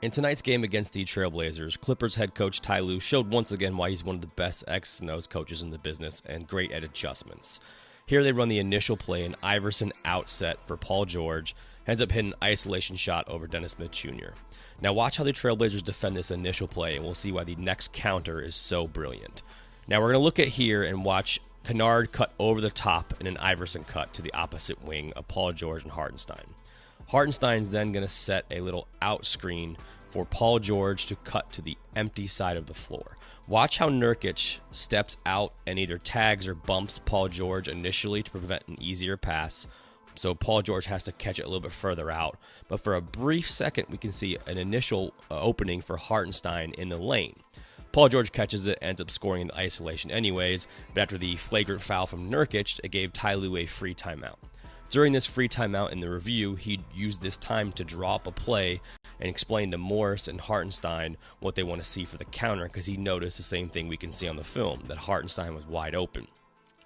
In tonight's game against the Trailblazers, Clippers head coach Ty Lue showed once again why he's one of the best X's and O's coaches in the business and great at adjustments. Here they run the initial play, an Iverson outset for Paul George, ends up hitting an isolation shot over Dennis Smith Jr. Now watch how the Trailblazers defend this initial play, and we'll see why the next counter is so brilliant. Now we're going to look at here and watch Kennard cut over the top and an Iverson cut to the opposite wing of Paul George and Hartenstein. Hartenstein's then going to set a little out screen for Paul George to cut to the empty side of the floor. Watch how Nurkic steps out and either tags or bumps Paul George initially to prevent an easier pass. So Paul George has to catch it a little bit further out. But for a brief second, we can see an initial opening for Hartenstein in the lane. Paul George catches it, ends up scoring in the isolation anyways, but after the flagrant foul from Nurkic, it gave Ty Lue a free timeout. During this free timeout in the review, he used this time to draw up a play and explain to Morris and Hartenstein what they want to see for the counter, because he noticed the same thing we can see on the film, that Hartenstein was wide open.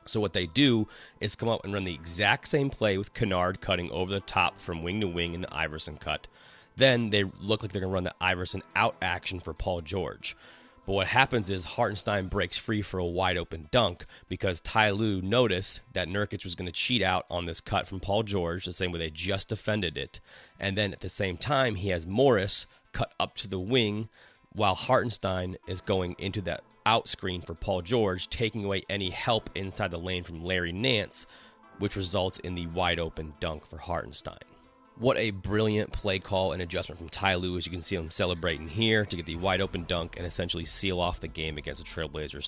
So what they do is come up and run the exact same play with Kennard cutting over the top from wing to wing in the Iverson cut. Then they look like they're going to run the Iverson out action for Paul George. But what happens is Hartenstein breaks free for a wide open dunk because Ty Lue noticed that Nurkic was going to cheat out on this cut from Paul George, the same way they just defended it. And then at the same time, he has Morris cut up to the wing while Hartenstein is going into that out screen for Paul George, taking away any help inside the lane from Larry Nance, which results in the wide open dunk for Hartenstein. What a brilliant play call and adjustment from Ty Lue, as you can see him celebrating here to get the wide open dunk and essentially seal off the game against the Trailblazers